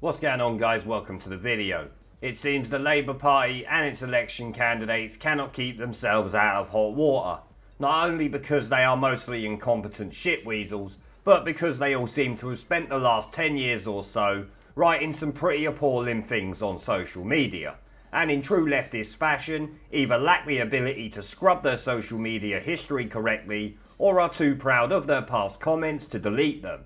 What's going on, guys? Welcome to the video. It seems the Labour Party and its election candidates cannot keep themselves out of hot water. Not only because they are mostly incompetent shitweasels, but because they all seem to have spent the last 10 years or so writing some pretty appalling things on social media. And in true leftist fashion, either lack the ability to scrub their social media history correctly, or are too proud of their past comments to delete them.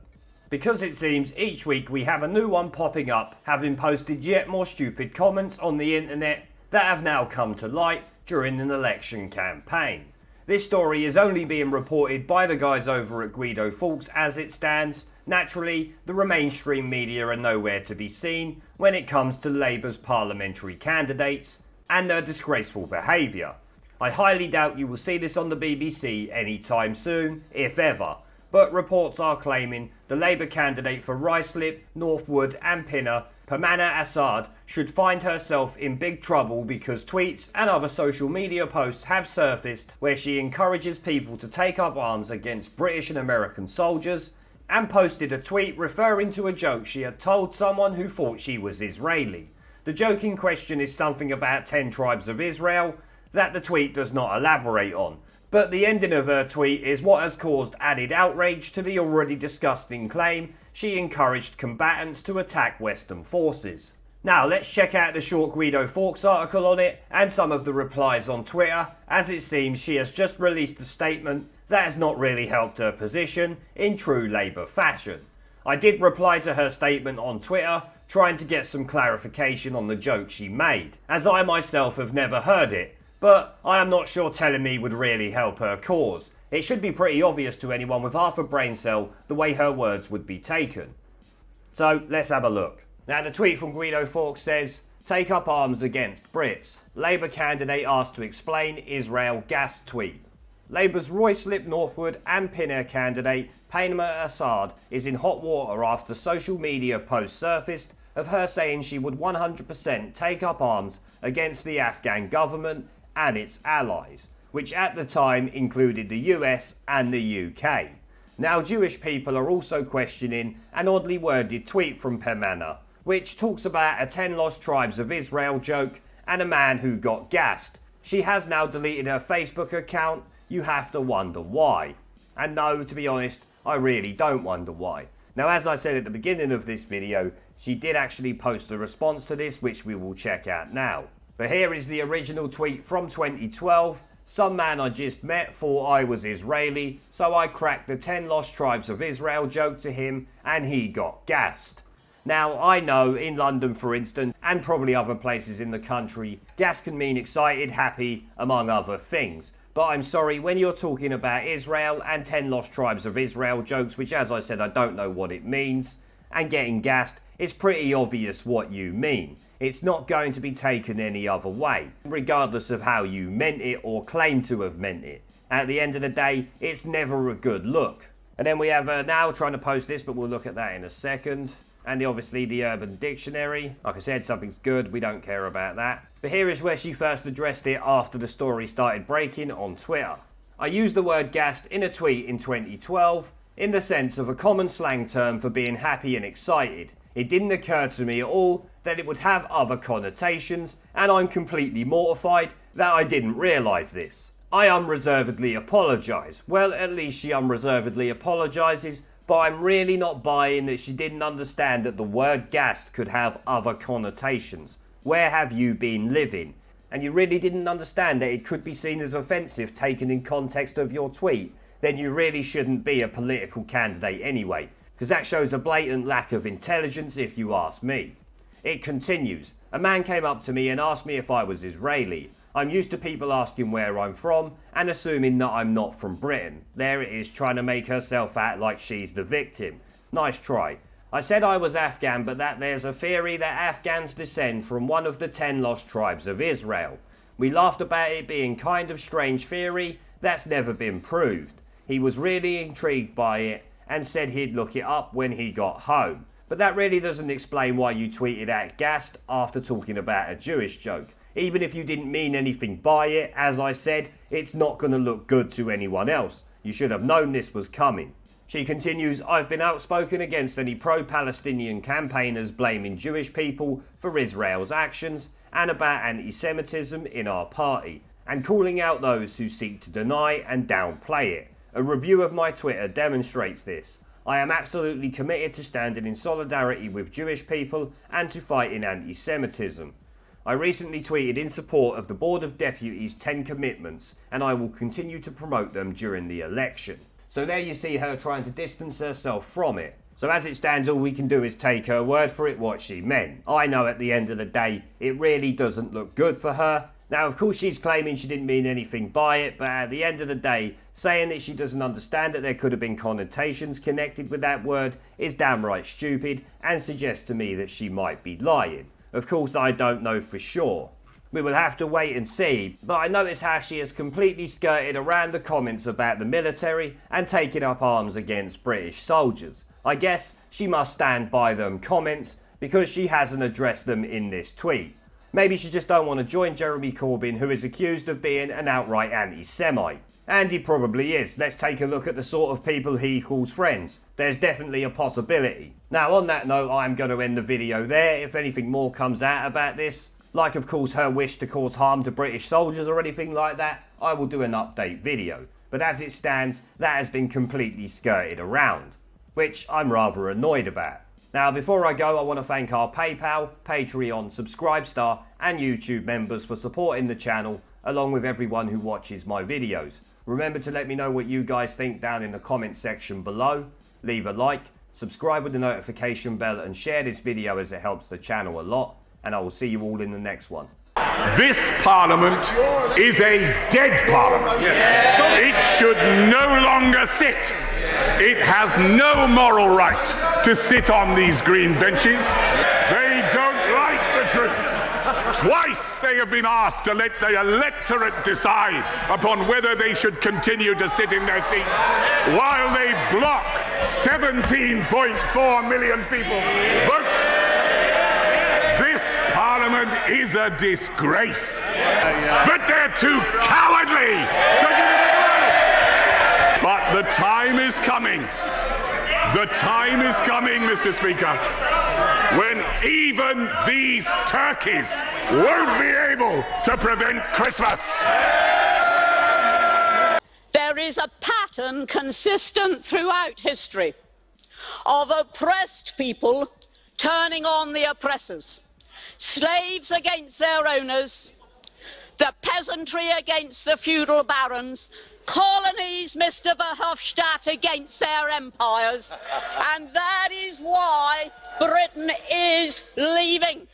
Because it seems each week we have a new one popping up, having posted yet more stupid comments on the internet that have now come to light during an election campaign. This story is only being reported by the guys over at Guido Fawkes as it stands. Naturally, the mainstream media are nowhere to be seen when it comes to Labour's parliamentary candidates and their disgraceful behaviour. I highly doubt you will see this on the BBC anytime soon, if ever, but reports are claiming the Labour candidate for Ruislip, Northwood and Pinner, Permanent Assad, should find herself in big trouble because tweets and other social media posts have surfaced where she encourages people to take up arms against British and American soldiers, and posted a tweet referring to a joke she had told someone who thought she was Israeli. The joke in question is something about 10 tribes of Israel that the tweet does not elaborate on, but the ending of her tweet is what has caused added outrage to the already disgusting claim she encouraged combatants to attack Western forces. Now let's check out the short Guido Fawkes article on it and some of the replies on Twitter, as it seems she has just released a statement that has not really helped her position in true Labour fashion. I did reply to her statement on Twitter, trying to get some clarification on the joke she made, as I myself have never heard it, but I am not sure telling me would really help her cause. It should be pretty obvious to anyone with half a brain cell the way her words would be taken. So let's have a look. Now the tweet from Guido Fawkes says, "Take up arms against Brits. Labour candidate asked to explain Israel gas tweet. Labour's Ruislip, Northwood and Pinner candidate Permanent Assad is in hot water after social media posts surfaced of her saying she would 100% take up arms against the Afghan government and its allies, which at the time included the US and the UK. Now Jewish people are also questioning an oddly worded tweet from Permanent, which talks about a 10 lost tribes of Israel joke and a man who got gassed. She has now deleted her Facebook account. You have to wonder why. And no, to be honest, I really don't wonder why. Now, as I said at the beginning of this video, she did actually post a response to this, which we will check out now. But here is the original tweet from 2012. Some man I just met thought I was Israeli, so I cracked the 10 lost tribes of Israel joke to him and he got gassed. Now, I know in London, for instance, and probably other places in the country, gas can mean excited, happy, among other things. But I'm sorry, when you're talking about Israel and 10 lost tribes of Israel jokes, which as I said, I don't know what it means, and getting gassed, it's pretty obvious what you mean. It's not going to be taken any other way, regardless of how you meant it or claim to have meant it. At the end of the day, it's never a good look. And then we have now trying to post this, but we'll look at that in a second. And obviously the Urban Dictionary. Like I said, something's good, we don't care about that. But here is where she first addressed it after the story started breaking on Twitter. I used the word gassed in a tweet in 2012 in the sense of a common slang term for being happy and excited. It didn't occur to me at all that it would have other connotations, and I'm completely mortified that I didn't realise this. I unreservedly apologise. Well, at least she unreservedly apologises, but I'm really not buying that she didn't understand that the word gassed could have other connotations. Where have you been living? And you really didn't understand that it could be seen as offensive taken in context of your tweet, then you really shouldn't be a political candidate anyway, because that shows a blatant lack of intelligence if you ask me. It continues. A man came up to me and asked me if I was Israeli. I'm used to people asking where I'm from and assuming that I'm not from Britain. There it is, trying to make herself out like she's the victim. Nice try. I said I was Afghan, but that there's a theory that Afghans descend from one of the 10 lost tribes of Israel. We laughed about it being kind of strange theory that's never been proved. He was really intrigued by it and said he'd look it up when he got home. But that really doesn't explain why you tweeted out gassed after talking about a Jewish joke. Even if you didn't mean anything by it, as I said, it's not going to look good to anyone else. You should have known this was coming. She continues, I've been outspoken against any pro-Palestinian campaigners blaming Jewish people for Israel's actions and about anti-Semitism in our party, and calling out those who seek to deny and downplay it. A review of my Twitter demonstrates this. I am absolutely committed to standing in solidarity with Jewish people and to fighting anti-Semitism. I recently tweeted in support of the Board of Deputies' 10 commitments, and I will continue to promote them during the election. So there you see her trying to distance herself from it. So as it stands, all we can do is take her word for it what she meant. I know at the end of the day, it really doesn't look good for her. Now, of course, she's claiming she didn't mean anything by it, but at the end of the day, saying that she doesn't understand that there could have been connotations connected with that word is downright stupid and suggests to me that she might be lying. Of course, I don't know for sure. We will have to wait and see, but I notice how she has completely skirted around the comments about the military and taken up arms against British soldiers. I guess she must stand by them comments because she hasn't addressed them in this tweet. Maybe she just don't want to join Jeremy Corbyn, who is accused of being an outright anti-Semite. And he probably is. Let's take a look at the sort of people he calls friends. There's definitely a possibility. Now, on that note, I'm going to end the video there. If anything more comes out about this, like of course her wish to cause harm to British soldiers or anything like that, I will do an update video. But as it stands, that has been completely skirted around, which I'm rather annoyed about. Now, before I go, I want to thank our PayPal, Patreon, Subscribestar and YouTube members for supporting the channel, along with everyone who watches my videos. Remember to let me know what you guys think down in the comment section below. Leave a like, subscribe with the notification bell and share this video as it helps the channel a lot. And I will see you all in the next one. This Parliament is a dead Parliament. It should no longer sit. It has no moral right to sit on these green benches. They don't like the truth. Twice they have been asked to let the electorate decide upon whether they should continue to sit in their seats, while they block 17.4 million people's votes. Parliament is a disgrace, but they're too cowardly to give it a go. But the time is coming. The time is coming, Mr. Speaker, when even these turkeys won't be able to prevent Christmas. There is a pattern consistent throughout history of oppressed people turning on the oppressors. Slaves against their owners, the peasantry against the feudal barons, colonies, Mr. Verhofstadt, against their empires. And that is why Britain is leaving.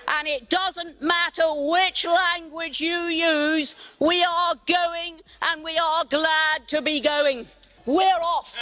And it doesn't matter which language you use, we are going, and we are glad to be going. We're off.